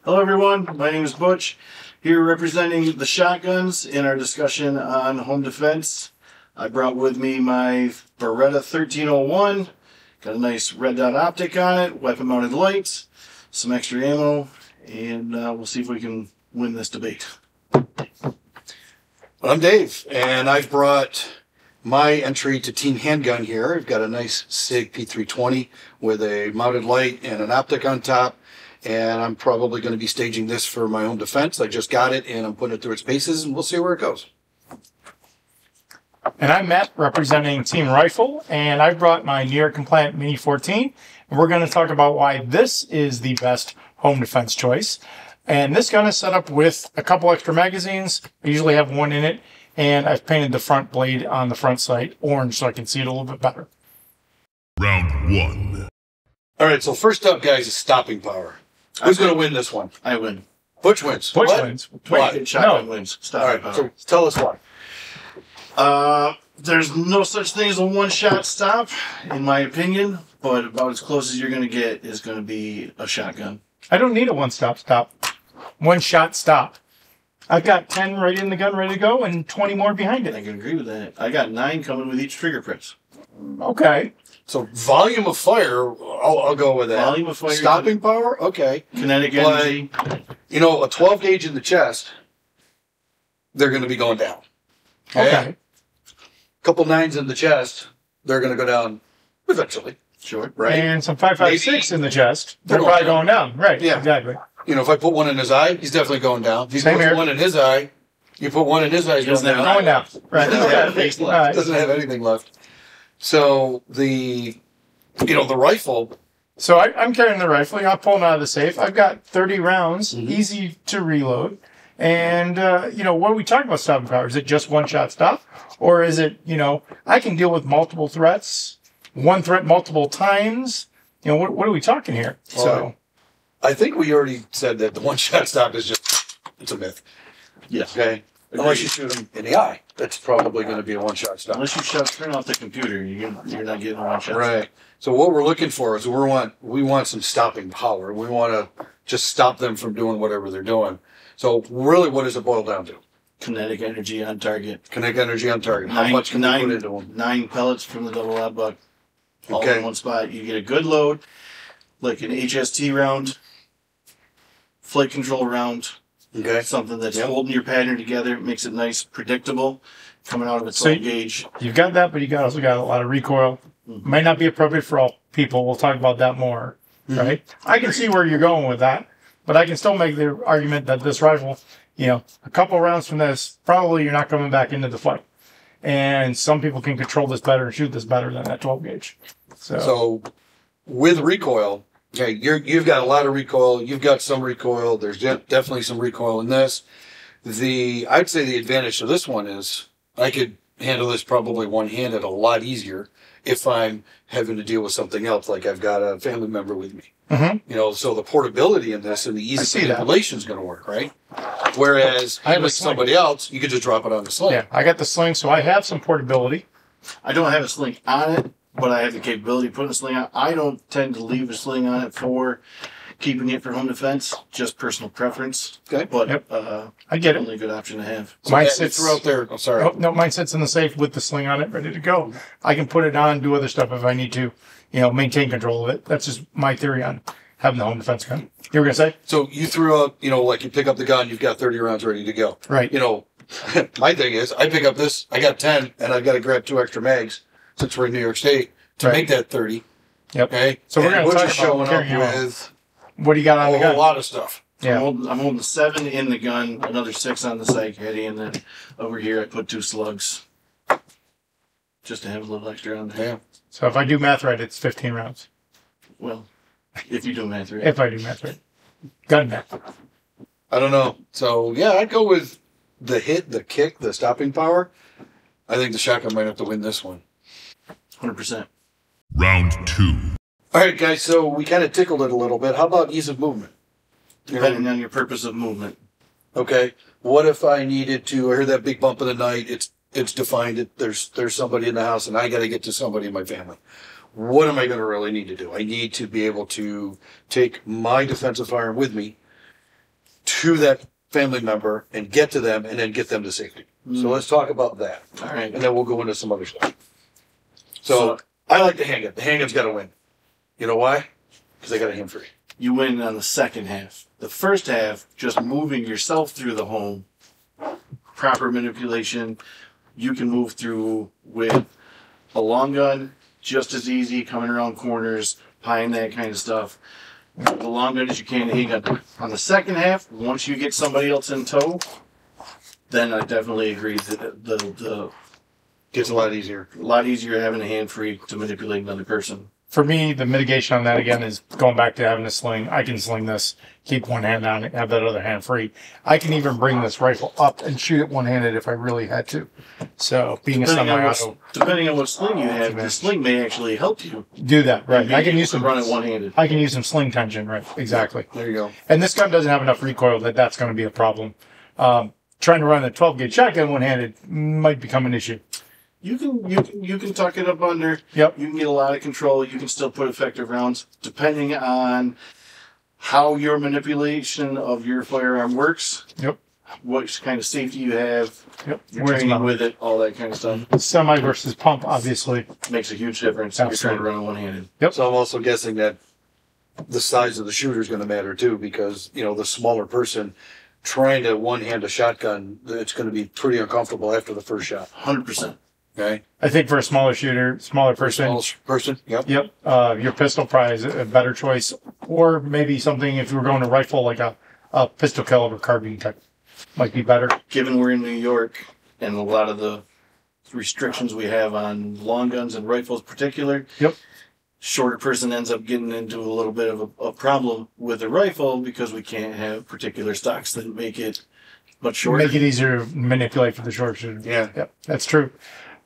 Hello everyone, my name is Butch, here representing the shotguns in our discussion on home defense. I brought with me my Beretta 1301, got a nice red dot optic on it, weapon mounted lights, some extra ammo, and we'll see if we can win this debate. Well, I'm Dave, and I've brought my entry to Team Handgun here. I've got a nice SIG P320 with a mounted light and an optic on top. And I'm probably going to be staging this for my own defense. I just got it, and I'm putting it through its paces, and we'll see where it goes. And I'm Matt, representing Team Rifle, and I brought my New York compliant Mini 14, and we're going to talk about why this is the best home defense choice. And this gun is set up with a couple extra magazines. I usually have one in it, and I've painted the front blade on the front sight orange so I can see it a little bit better. Round one. All right, so first up, guys, is stopping power. Who's going to win this one? I win. Butch wins. Butch wins. Wait, shotgun wins. All right, so tell us why. There's no such thing as a one-shot stop, in my opinion, but about as close as you're going to get is going to be a shotgun. I don't need a one-shot stop. I've got 10 right in the gun ready to go and 20 more behind I it. can agree with that. I got 9 coming with each trigger press. Okay. So volume of fire, I'll go with that. Volume of fire. Stopping power, okay. Kinetic energy. You know, a 12 gauge in the chest, they're going to be going down. Okay. Couple 9s in the chest, they're going to go down eventually. Sure. Right. And some 5.56 in the chest. They're They're probably going going down. Right. Yeah. Exactly. You know, if I put one in his eye, he's definitely going down. If you Same put here. one in his eye, you put one in his eye, he's going doesn't have down. Going down. Right. Doesn't have face left. All right. Doesn't have anything left. So the rifle. So I'm carrying the rifle. I'm pulling out of the safe. I've got 30 rounds, Mm-hmm. easy to reload. And, what are we talking about stopping power? Is it just one-shot stop? Or is it, I can deal with multiple threats, one threat multiple times? What are we talking here? So I think we already said that the one-shot stop is it's a myth. Yes. Okay? Unless you shoot him in the eye. That's probably going to be a one-shot stop. Unless you turn off the computer, you're not getting a one-shot. Right. So what we're looking for is we want some stopping power. We want to just stop them from doing whatever they're doing. So really, what does it boil down to? Kinetic energy on target. Kinetic energy on target. How much can we put into them? 9 pellets from the double loud buck. All Okay. in one spot. You get a good load, like an HST round, flight control round, Okay. something that's holding your pattern together, makes it nice, predictable, coming out of a So 12 gauge. you've got that, but you also got a lot of recoil. Might not be appropriate for all people. We'll talk about that more, right? I can see where you're going with that, but I can still make the argument that this rifle, a couple rounds from this, probably you're not coming back into the fight. And some people can control this better and shoot this better than that 12 gauge. So with recoil, okay, you've got a lot of recoil. You've got some recoil. There's definitely some recoil in this. I'd say the advantage to this one is I could handle this probably one-handed a lot easier if I'm having to deal with something else, like I've got a family member with me. Mm-hmm. So the portability in this and the easy manipulation is going to work, right? Whereas I have a with sling. somebody else, you could just drop it on the sling. Yeah, I got the sling, so I have some portability. I don't have a sling on it, but I have the capability of putting a sling on. I don't tend to leave a sling on it for keeping it for home defense, just personal preference. Okay. But I get it. only a good option to have. So Mine that sits throughout there. Oh, sorry. Oh, no, mine sits in the safe with the sling on it, ready to go. I can put it on, do other stuff if I need to, maintain control of it. That's just my theory on having the home defense gun. You were going to say? So you threw up, like you pick up the gun, you've got 30 rounds ready to go. Right. My thing is, I pick up this, I got 10, and I've got to grab 2 extra mags since we're in New York State to make that 30. Yep. Okay. So we're going to talk just about showing carrying up on. with What do you got on the a gun? lot of stuff. Yeah. I'm holding 7 in the gun, another 6 on the sight caddy, and then over here I put 2 slugs. Just to have a little extra on there. Yeah. So if I do math right, it's 15 rounds. Well, if you do math right. If I do math right. Gun math. I don't know. So, yeah, I'd go with the hit, the kick, the stopping power. I think the shotgun might have to win this one. 100%. Round two. All right, guys, so we kind of tickled it a little bit. How about ease of movement? Depending on your purpose of movement. Okay. What if I needed to, I heard that big bump in the night, it's defined, there's somebody in the house and I got to get to somebody in my family. What am I going to really need to do? I need to be able to take my defensive firearm with me to that family member and get to them and then get them to safety. So let's talk about that. All right. And then we'll go into some other stuff. So I like the handgun. The handgun's got to win. You know why? Because I got a hand free. You win on the second half. The first half, just moving yourself through the home, proper manipulation, you can move through with a long gun, just as easy, coming around corners, pieing that kind of stuff. The long gun as you can, the handgun. On the second half, once you get somebody else in tow, then I definitely agree that the Gets a lot easier. a lot easier having a hand free to manipulate another person. For me, the mitigation on that again is going back to having a sling. I can sling this, keep one hand on it, have that other hand free. I can even bring this rifle up and shoot it one-handed if I really had to. So being Depending on what sling you have, the sling may actually help you do that, right? I can use to some run it one-handed. I can use some sling tension, right? Exactly. There you go. And this gun doesn't have enough recoil that's going to be a problem. Trying to run a 12 gauge shotgun one-handed might become an issue. You can tuck it up under. Yep. You can get a lot of control. You can still put effective rounds, depending on how your manipulation of your firearm works. Yep. What kind of safety you have. Yep. Your training with it, all that kind of stuff. Semi versus pump, obviously. Makes a huge difference if you're trying to run it one-handed. Yep. So I'm also guessing that the size of the shooter is going to matter too, because the smaller person trying to one-hand a shotgun, it's going to be pretty uncomfortable after the first shot. 100%. Okay. I think for a smaller shooter, smaller person. Small person. Yep. Yep. Your pistol probably is a better choice, or maybe something if you were going to rifle like a pistol caliber carbine type might be better. Given we're in New York and a lot of the restrictions we have on long guns and rifles in particular. Yep. Shorter person ends up getting into a little bit of a problem with a rifle because we can't have particular stocks that make it much shorter. Make it easier to manipulate for the short shooter. Yeah. Yep. That's true.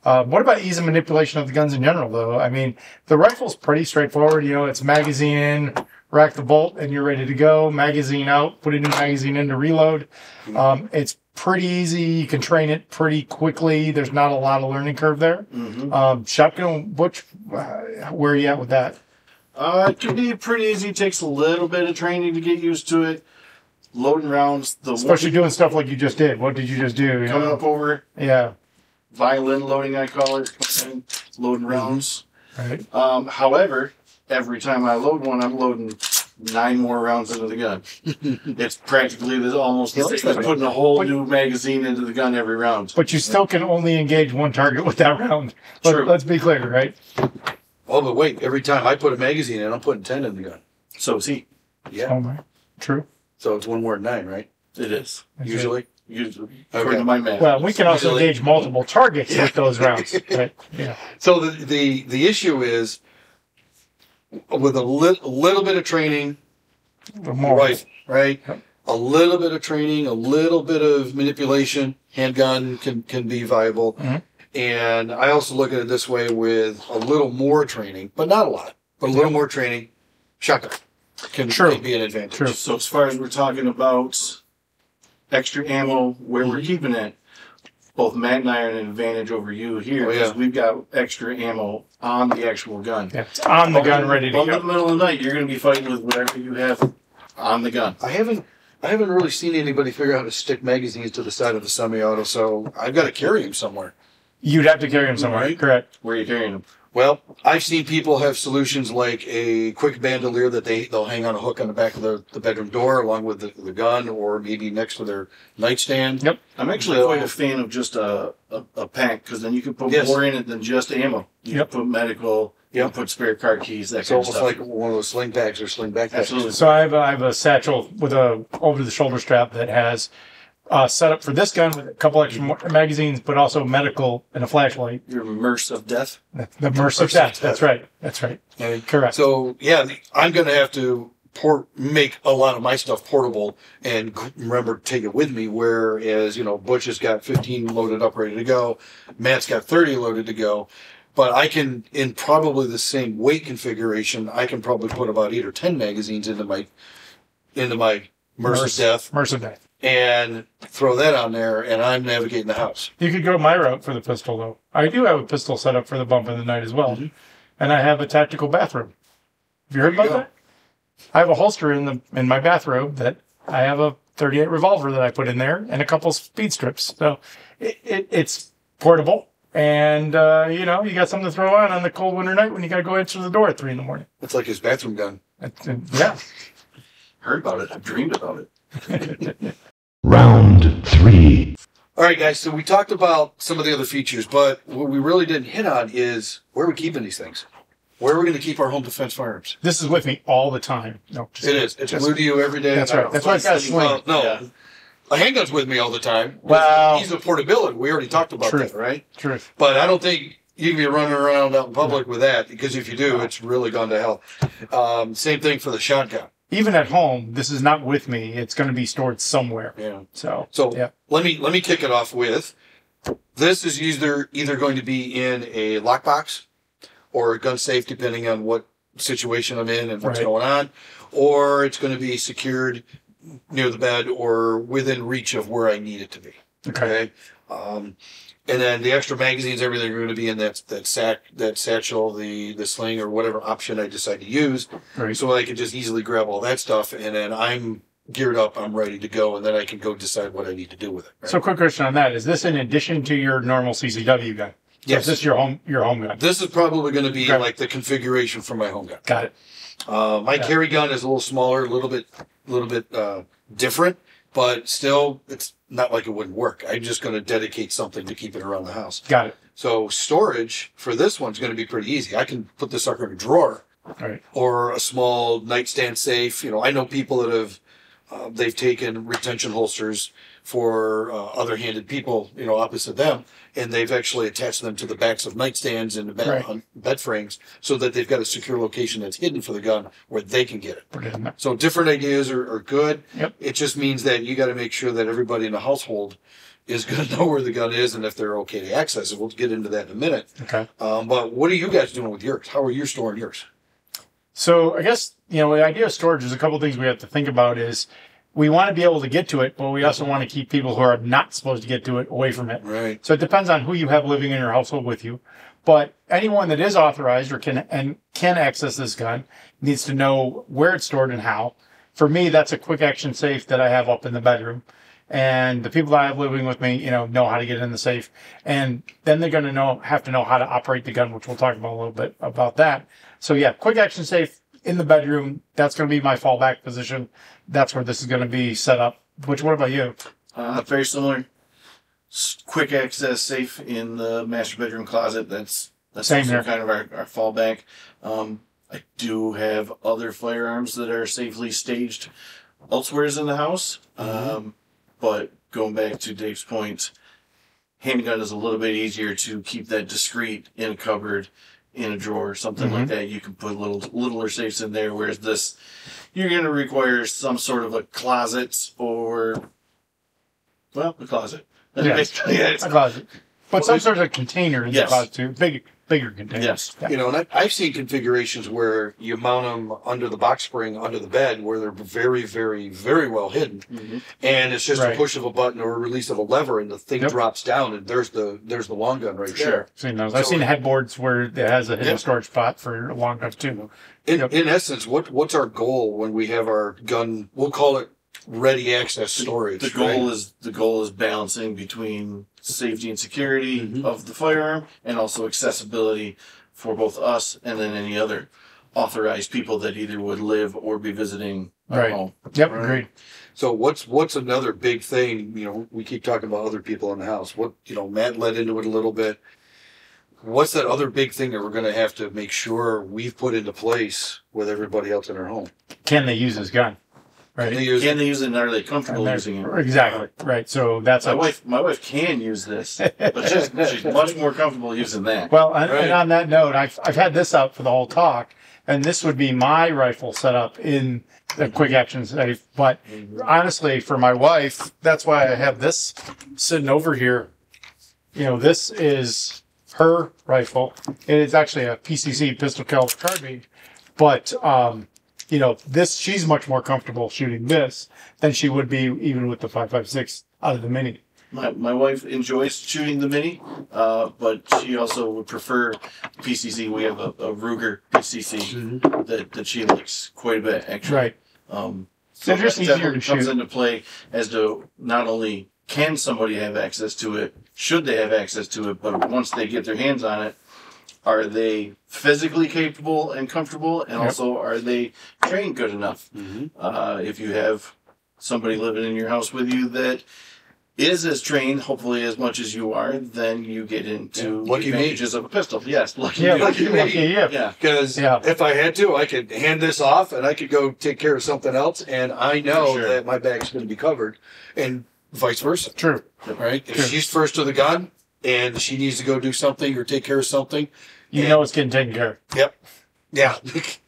What about ease of manipulation of the guns in general, though? I mean, the rifle's pretty straightforward. It's magazine in, rack the bolt, and you're ready to go. Magazine out, put a new magazine in to reload. It's pretty easy. You can train it pretty quickly. There's not a lot of learning curve there. Mm-hmm. Shotgun, Butch, where are you at with that? It can be pretty easy. It takes a little bit of training to get used to it. Loading rounds. Especially doing stuff like you just did. What did you just do? Coming up over. Yeah. Violin loading, I call it. Loading rounds. Right. However, every time I load one, I'm loading 9 more rounds into the gun. It's practically almost like putting a whole new magazine into the gun every round. But you still can only engage one target with that round. True. Let's be clear, right? Oh, but wait. Every time I put a magazine in, I'm putting 10 in the gun. So is he. Yeah. Oh my. True. So it's one more than 9, right? It is. Usually. According to my math. Well, we can also engage multiple targets with those rounds. Right? Yeah. So the issue is with a little bit of training, right? Yep. A little bit of training, a little bit of manipulation, handgun can be viable. Mm-hmm. And I also look at it this way: with a little more training, but not a lot, but a little more training, shotgun can be an advantage. True. So as far as we're talking about extra ammo, where we're keeping it, both Matt and I are at an advantage over you here because we've got extra ammo on the actual gun. Yeah, it's on the gun, ready to go. In the middle of the night, you're going to be fighting with whatever you have on the gun. I haven't really seen anybody figure out how to stick magazines to the side of the semi-auto, so I've got to carry them somewhere. You'd have to carry them somewhere, Right. Correct. Where are you carrying them? Well, I've seen people have solutions like a quick bandolier that they'll hang on a hook on the back of the bedroom door along with the gun, or maybe next to their nightstand. Yep. I'm actually quite a fan of just a pack because then you can put more in it than just ammo. You can put medical, you can put spare car keys, that kind of stuff. It's almost like one of those sling packs or sling backpacks. Absolutely. So I have a satchel with a over-the-shoulder strap that has set up for this gun with a couple extra magazines, but also medical and a flashlight. Your immerse of death. The immersive death. That's right. That's right. Correct. So I'm going to have to make a lot of my stuff portable and remember to take it with me. Whereas Butch has got 15 loaded up, ready to go. Matt's got 30 loaded to go. But I can, in probably the same weight configuration, I can probably put about 8 or 10 magazines into my immersive death. Immersive death. And throw that on there, and I'm navigating the house. You could go my route for the pistol, though. I do have a pistol set up for the bump in the night as well. Mm-hmm. And I have a tactical bathrobe. Have you heard about that? I have a holster in my bathrobe that I have a .38 revolver that I put in there and a couple speed strips. So it's portable. And, you know, you got something to throw on the cold winter night when you got to go answer the door at 3 a.m. It's like his bathroom gun. Yeah. Heard about it. I've dreamed about it. Round 3. All right, guys. So we talked about some of the other features, but what we really didn't hit on is where are we keeping these things? Where are we going to keep our home defense firearms? This is with me all the time. No, It is. It's glued to you every day. That's right. That's why it's got a sling. Well, no. Yeah. A handgun's with me all the time. Well, Ease of portability. We already talked about Truth. that, right? Truth. But I don't think you can be running around out in public with that, because if you do, it's really gone to hell. Same thing for the shotgun. Even at home, this is not with me. It's going to be stored somewhere. Yeah. So So let me kick it off with, this is either going to be in a lockbox or a gun safe, depending on what situation I'm in and what's Right. going on, or it's going to be secured near the bed or within reach of where I need it to be. Okay. And then the extra magazines, everything are going to be in that satchel, the sling, or whatever option I decide to use, Right. so I can just easily grab all that stuff, and then I'm geared up, I'm ready to go, and then I can go decide what I need to do with it. Right? So quick question on that. Is this in addition to your normal CCW gun? So Yes. Is this your home gun? This is probably going to be Okay. like the configuration for my home gun. Got it. My carry gun is a little smaller, a little bit different, but still, it's not like it wouldn't work. I'm just going to dedicate something to keep it around the house. Got it. So storage for this one's going to be pretty easy. I can put this sucker in a drawer All right. or a small nightstand safe. You know, I know people that have they've taken retention holsters for other-handed people, you know, opposite them, and they've actually attached them to the backs of nightstands and the Right. bed frames, so that they've got a secure location that's hidden for the gun where they can get it. Put it in there. So different ideas are good. Yep. It just means that you got to make sure that everybody in the household is going to know where the gun is and if they're okay to access it. We'll get into that in a minute. Okay. But what are you guys doing with yours? How are you storing yours? So I guess, you know, the idea of storage, there's a couple things we have to think about is we want to be able to get to it, but we also want to keep people who are not supposed to get to it away from it. Right. So it depends on who you have living in your household with you. But anyone that is authorized or can access this gun needs to know where it's stored and how. For me, that's a quick action safe that I have up in the bedroom. And the people that I have living with me, you know how to get in the safe. And then they're going to have to know how to operate the gun, which we'll talk about a little bit about that. So yeah, quick action safe in the bedroom. That's going to be my fallback position. That's where this is going to be set up. Butch, what about you? Very similar. Quick access safe in the master bedroom closet. That's Same also here. kind of our fallback. I do have other firearms that are safely staged elsewhere in the house. But going back to Dave's point, handgun is a little bit easier to keep that discreet in a cupboard, in a drawer, something like that. You can put littler safes in there, whereas this, you're going to require some sort of a closet or, well, a closet. Yeah. Basically, yeah, it's A closet. But some sort of container in the Yes. closet too. Bigger container. Yes. Yeah. You know, and I've seen configurations where you mount them under the box spring under the bed, where they're very, very, very well hidden, and it's just a Right. push of a button or a release of a lever, and the thing Yep. drops down, and there's the long gun right Sure. there. Seen those. I've seen headboards where it has a hidden storage spot for long guns too. In essence, what's our goal when we have our gun? We'll call it ready access storage. The goal is balancing between safety and security Mm-hmm. of the firearm and also accessibility for both us and then any other authorized people that either would live or be visiting our Right. home. Yep, Right. agreed. So what's another big thing? You know, we keep talking about other people in the house. Matt led into it a little bit. What's that other big thing that we're going to have to make sure we've put into place with everybody else in our home? Can they use this gun? Right. They use Can they use it and are they comfortable And using it? Exactly. Right. So that's My wife can use this, but she's much more comfortable using that. Well, and, Right. and on that note, I've had this out for the whole talk, and this would be my rifle set up in the quick action safe. But honestly, for my wife, that's why I have this sitting over here. You know, this is her rifle. It is actually a PCC pistol caliber carbine, but this she's much more comfortable shooting this than she would be even with the 5.56 out of the Mini. My wife enjoys shooting the Mini, but she also would prefer PCC. We have a Ruger PCC that she likes quite a bit, actually. Right. So that just easier definitely to comes shoot. into play as to not only can somebody have access to it, should they have access to it, but once they get their hands on it, are they physically capable and comfortable, and also are they trained good enough? If you have somebody living in your house with you that is as trained, hopefully as much as you are, then you get into the Lucky me. advantages of a pistol. Yes, lucky Yeah, you. lucky you. Yeah. Because if I had to, I could hand this off and I could go take care of something else, and I know For sure. that my bag's going to be covered, and vice versa. True. Right? If True. she's first to the gun and she needs to go do something or take care of something, You know it's getting taken care of. yep, yeah, That's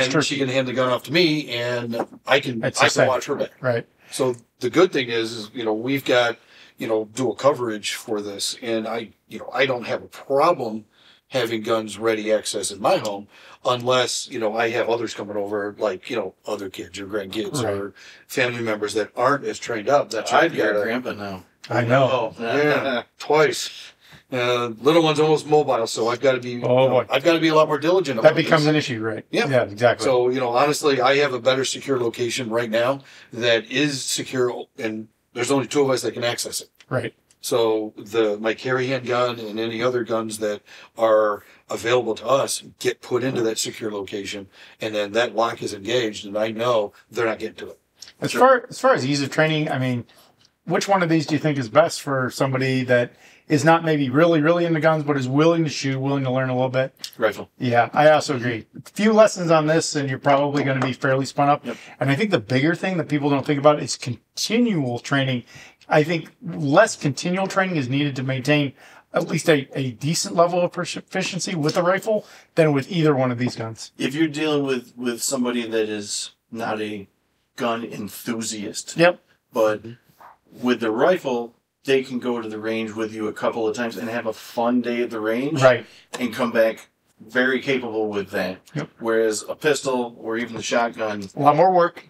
and true. she can hand the gun off to me, and I can It's the same. watch her back. Right. So the good thing is, we've got, dual coverage for this, and I don't have a problem having guns ready access in my home unless, I have others coming over, like, other kids or grandkids or family members that aren't as trained up that I've You're got a grandpa now. I know. Oh, yeah, twice. Little one's almost mobile, so I've got to be, boy. I've got to be a lot more diligent That about becomes this. an issue, right? Yeah. Yeah, exactly. So, honestly, I have a better secure location right now that is secure, and there's only two of us that can access it. right. So my carry hand gun and any other guns that are available to us get put into that secure location, and then that lock is engaged, and I know they're not getting to it. As far as ease of training, I mean, which one of these do you think is best for somebody that is not maybe really, really into guns, but is willing to shoot, willing to learn a little bit? Rifle. Yeah, I also agree. A few lessons on this, and you're probably going to be fairly spun up. Yep. And I think the bigger thing that people don't think about is continual training. I think less continual training is needed to maintain at least a decent level of proficiency with a rifle than with either one of these guns. If you're dealing with somebody that is not a gun enthusiast, Yep. but with the rifle, they can go to the range with you a couple of times and have a fun day at the range, Right. and come back very capable with that. Yep. Whereas a pistol or even the shotgun, A lot more work.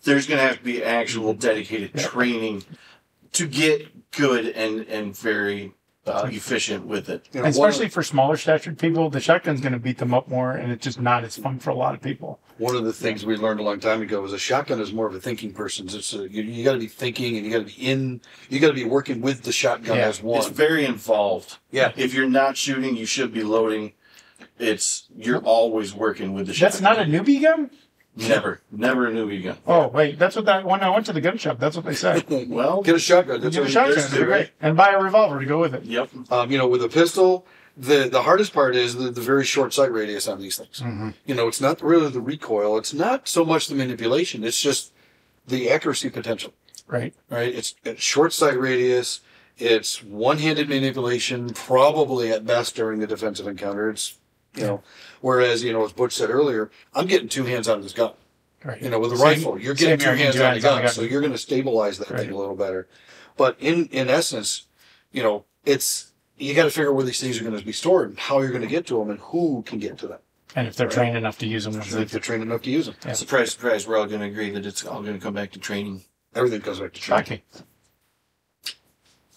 there's going to have to be actual dedicated training to get good and very efficient with it. And especially for smaller statured people, the shotgun's going to beat them up more, and it's just not as fun for a lot of people. One of the things we learned a long time ago was a shotgun is more of a thinking person's. It's you got to be thinking, and you got to be working with the shotgun as one. It's very involved. Yeah. If you're not shooting, you should be loading. You're always working with the shotgun. That's not a newbie gun? Never a newbie gun. Oh, wait, that's what when I went to the gun shop, that's what they said. Well, Get a shotgun. That's Get a what shotgun, there's they're two, great. right? And buy a revolver to go with it. yep. with a pistol, the hardest part is the very short sight radius on these things. Mm-hmm. It's not really the recoil. It's not so much the manipulation. It's just the accuracy potential. Right. Right? It's short sight radius. It's one-handed manipulation, probably at best during the defensive encounter. It's whereas as Butch said earlier, I'm getting two hands on this gun. Right. With a Same- rifle, you're getting same your here, hands two on the hands on the gun, gun. so you're going to stabilize that Right. thing a little better. But in essence, it's you got to figure out where these things are going to be stored, and how you're going to get to them, and who can get to them. And if they're trained enough to use them. If they're trained enough to use them, Yeah. Surprise, surprise. We're all going to agree that it's all going to come back to training. everything comes back to training. Shocking.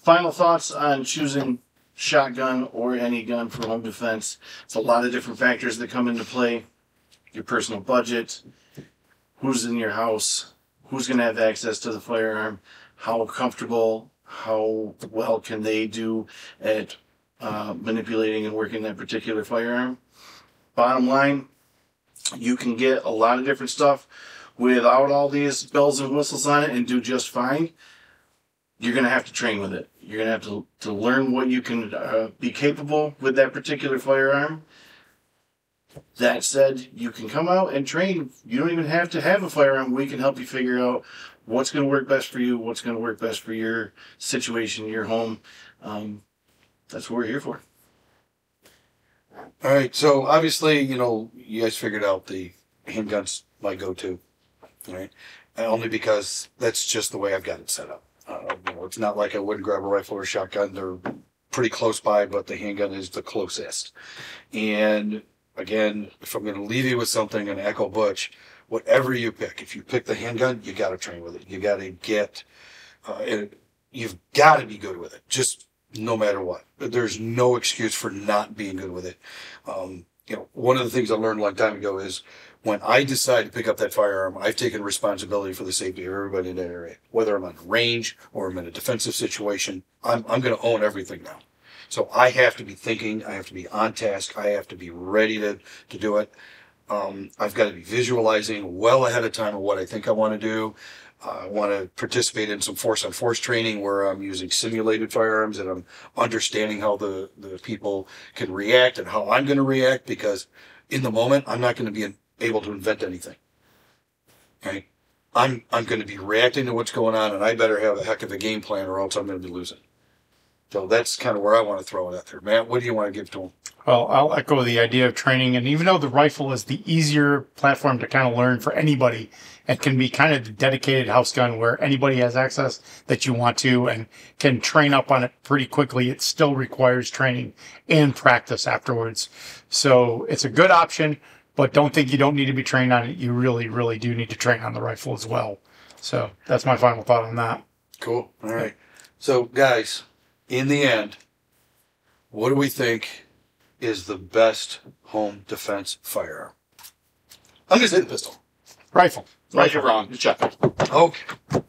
Final thoughts on choosing shotgun or any gun for home defense. It's a lot of different factors that come into play. Your personal budget, who's in your house, who's going to have access to the firearm, how comfortable, how well can they do at manipulating and working that particular firearm. Bottom line, you can get a lot of different stuff without all these bells and whistles on it and do just fine. You're going to have to train with it. You're going to have to learn what you can be capable with that particular firearm. That said, you can come out and train. You don't even have to have a firearm. We can help you figure out what's going to work best for you, what's going to work best for your situation, your home. That's what we're here for. All right, so obviously, you guys figured out the handgun's my go-to, right? Only because that's just the way I've got it set up. It's not like I wouldn't grab a rifle or a shotgun. They're pretty close by, but the handgun is the closest. And again, if I'm going to leave you with something and echo Butch, whatever you pick, if you pick the handgun, you got to train with it. You got to get, you've got to be good with it. Just no matter what. There's no excuse for not being good with it. one of the things I learned a long time ago is when I decide to pick up that firearm, I've taken responsibility for the safety of everybody in that area. Whether I'm on range or I'm in a defensive situation, I'm going to own everything now. So I have to be thinking, I have to be on task, I have to be ready to do it. I've got to be visualizing well ahead of time of what I think I want to do. I want to participate in some force-on-force training where I'm using simulated firearms and I'm understanding how the people can react and how I'm going to react, because in the moment, I'm not going to be able to invent anything. Okay? I'm going to be reacting to what's going on, and I better have a heck of a game plan or else I'm going to be losing. So that's kind of where I want to throw it out there. Matt, what do you want to give to them? Well, I'll echo the idea of training. And even though the rifle is the easier platform to kind of learn for anybody, and can be kind of the dedicated house gun where anybody has access that you want to and can train up on it pretty quickly, it still requires training and practice afterwards. So it's a good option, but don't think you don't need to be trained on it. You really, really do need to train on the rifle as well. So that's my final thought on that. Cool. All right. So, guys, in the end, what do we think is the best home defense firearm? I'm going to say the pistol. Rifle. Right, you're wrong. You're checking. Okay.